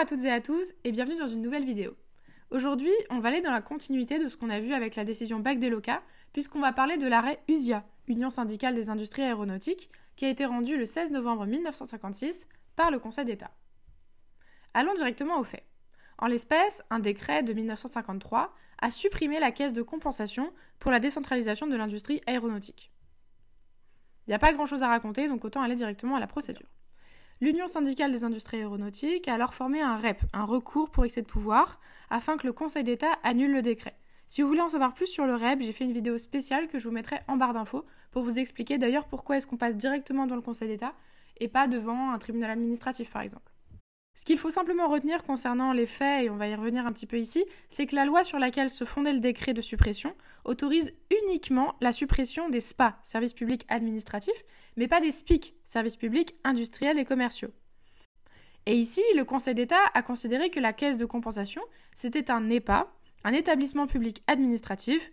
à toutes et à tous et bienvenue dans une nouvelle vidéo. Aujourd'hui, on va aller dans la continuité de ce qu'on a vu avec la décision BAC-DELOCA, puisqu'on va parler de l'arrêt USIA, Union syndicale des industries aéronautiques, qui a été rendu le 16 novembre 1956 par le Conseil d'État. Allons directement aux faits. En l'espèce, un décret de 1953 a supprimé la caisse de compensation pour la décentralisation de l'industrie aéronautique. Il n'y a pas grand-chose à raconter, donc autant aller directement à la procédure. L'Union syndicale des industries aéronautiques a alors formé un REP, un recours pour excès de pouvoir, afin que le Conseil d'État annule le décret. Si vous voulez en savoir plus sur le REP, j'ai fait une vidéo spéciale que je vous mettrai en barre d'infos pour vous expliquer d'ailleurs pourquoi est-ce qu'on passe directement dans le Conseil d'État et pas devant un tribunal administratif par exemple. Ce qu'il faut simplement retenir concernant les faits, et on va y revenir un petit peu ici, c'est que la loi sur laquelle se fondait le décret de suppression autorise uniquement la suppression des SPA, services publics administratifs, mais pas des SPIC, services publics industriels et commerciaux. Et ici, le Conseil d'État a considéré que la caisse de compensation, c'était un EPA, un établissement public administratif,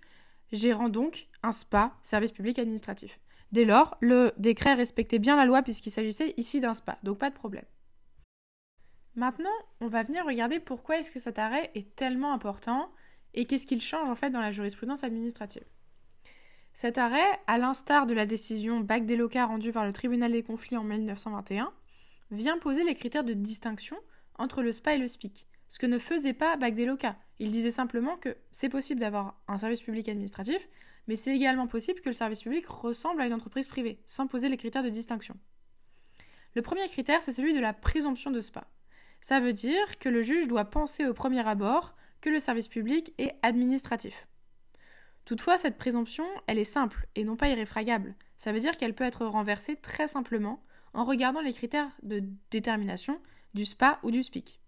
gérant donc un SPA, service public administratif. Dès lors, le décret respectait bien la loi puisqu'il s'agissait ici d'un SPA, donc pas de problème. Maintenant, on va venir regarder pourquoi est-ce que cet arrêt est tellement important et qu'est-ce qu'il change en fait dans la jurisprudence administrative. Cet arrêt, à l'instar de la décision BAC-DELOCA rendue par le tribunal des conflits en 1921, vient poser les critères de distinction entre le SPA et le SPIC, ce que ne faisait pas BAC-DELOCA. Il disait simplement que c'est possible d'avoir un service public administratif, mais c'est également possible que le service public ressemble à une entreprise privée, sans poser les critères de distinction. Le premier critère, c'est celui de la présomption de SPA. Ça veut dire que le juge doit penser au premier abord que le service public est administratif. Toutefois, cette présomption, elle est simple et non pas irréfragable. Ça veut dire qu'elle peut être renversée très simplement en regardant les critères de détermination du SPA ou du SPIC.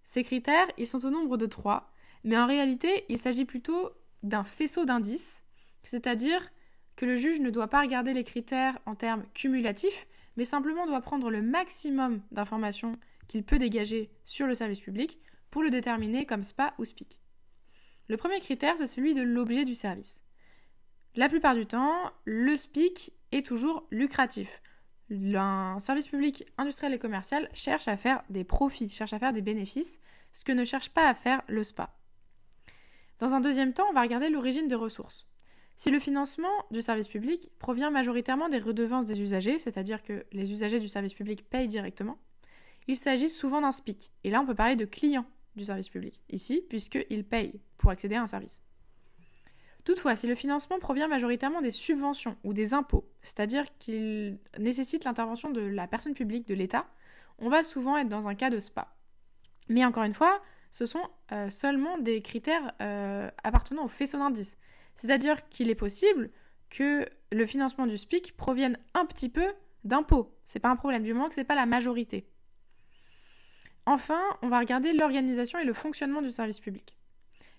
Ces critères, ils sont au nombre de 3, mais en réalité, il s'agit plutôt d'un faisceau d'indices, c'est-à-dire que le juge ne doit pas regarder les critères en termes cumulatifs, mais simplement doit prendre le maximum d'informations qu'il peut dégager sur le service public pour le déterminer comme SPA ou SPIC. Le premier critère, c'est celui de l'objet du service. La plupart du temps, le SPIC est toujours lucratif. Un service public industriel et commercial cherche à faire des profits, cherche à faire des bénéfices, ce que ne cherche pas à faire le SPA. Dans un deuxième temps, on va regarder l'origine des ressources. Si le financement du service public provient majoritairement des redevances des usagers, c'est-à-dire que les usagers du service public payent directement, il s'agit souvent d'un SPIC. Et là, on peut parler de clients du service public, ici, puisqu'ils payent pour accéder à un service. Toutefois, si le financement provient majoritairement des subventions ou des impôts, c'est-à-dire qu'il nécessite l'intervention de la personne publique, de l'État, on va souvent être dans un cas de SPA. Mais encore une fois, ce sont seulement des critères appartenant au faisceau d'indices. C'est-à-dire qu'il est possible que le financement du SPIC provienne un petit peu d'impôts. C'est pas un problème, du moment que c'est pas la majorité. Enfin, on va regarder l'organisation et le fonctionnement du service public.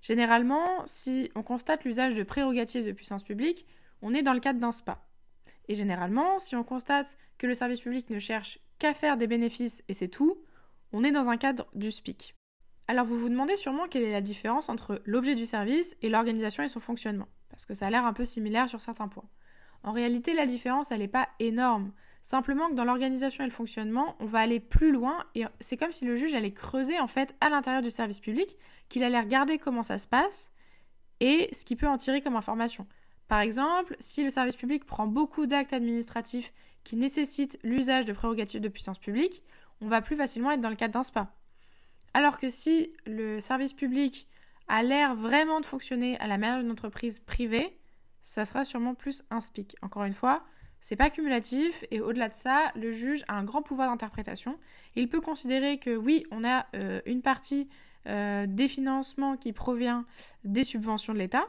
Généralement, si on constate l'usage de prérogatives de puissance publique, on est dans le cadre d'un SPA. Et généralement, si on constate que le service public ne cherche qu'à faire des bénéfices et c'est tout, on est dans un cadre du SPIC. Alors vous vous demandez sûrement quelle est la différence entre l'objet du service et l'organisation et son fonctionnement, parce que ça a l'air un peu similaire sur certains points. En réalité, la différence, elle n'est pas énorme. Simplement que dans l'organisation et le fonctionnement, on va aller plus loin et c'est comme si le juge allait creuser en fait à l'intérieur du service public, qu'il allait regarder comment ça se passe et ce qu'il peut en tirer comme information. Par exemple, si le service public prend beaucoup d'actes administratifs qui nécessitent l'usage de prérogatives de puissance publique, on va plus facilement être dans le cadre d'un SPA. Alors que si le service public a l'air vraiment de fonctionner à la manière d'une entreprise privée, ça sera sûrement plus un SPIC. Encore une fois, c'est pas cumulatif et au-delà de ça, le juge a un grand pouvoir d'interprétation. Il peut considérer que oui, on a une partie des financements qui provient des subventions de l'État,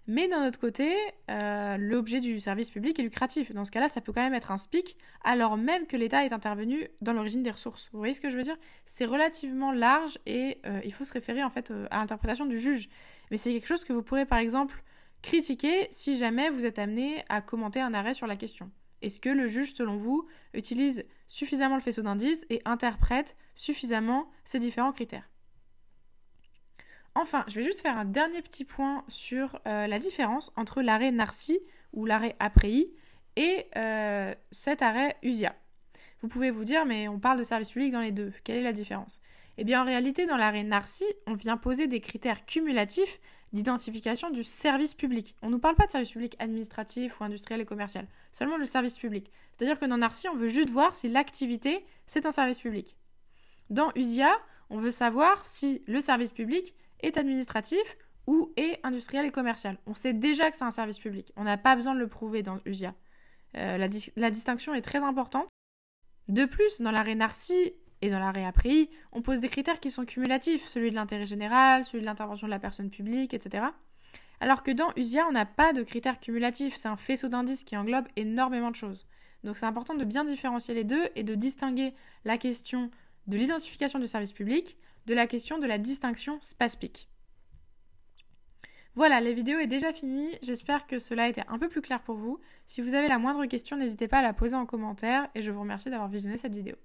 mais d'un autre côté, l'objet du service public est lucratif. Dans ce cas-là, ça peut quand même être un SPIC, alors même que l'État est intervenu dans l'origine des ressources. Vous voyez ce que je veux dire ? C'est relativement large et il faut se référer en fait à l'interprétation du juge. Mais c'est quelque chose que vous pourrez par exemple critiquer si jamais vous êtes amené à commenter un arrêt sur la question. Est-ce que le juge, selon vous, utilise suffisamment le faisceau d'indices et interprète suffisamment ces différents critères ? Enfin, je vais juste faire un dernier petit point sur la différence entre l'arrêt NARCI ou l'arrêt APREI et cet arrêt USIA. Vous pouvez vous dire, mais on parle de service public dans les deux, quelle est la différence ? Eh bien, en réalité, dans l'arrêt NARCI, on vient poser des critères cumulatifs d'identification du service public. On ne nous parle pas de service public administratif ou industriel et commercial, seulement le service public. C'est-à-dire que dans NARCI, on veut juste voir si l'activité, c'est un service public. Dans USIA, on veut savoir si le service public est administratif ou est industriel et commercial. On sait déjà que c'est un service public. On n'a pas besoin de le prouver dans USIA. La distinction est très importante. De plus, dans l'arrêt NARCI et dans l'arrêt APRI, on pose des critères qui sont cumulatifs, celui de l'intérêt général, celui de l'intervention de la personne publique, etc. Alors que dans USIA, on n'a pas de critères cumulatifs, c'est un faisceau d'indices qui englobe énormément de choses. Donc c'est important de bien différencier les deux et de distinguer la question de l'identification du service public de la question de la distinction SPASPIC. Voilà, la vidéo est déjà finie, j'espère que cela a été un peu plus clair pour vous. Si vous avez la moindre question, n'hésitez pas à la poser en commentaire et je vous remercie d'avoir visionné cette vidéo.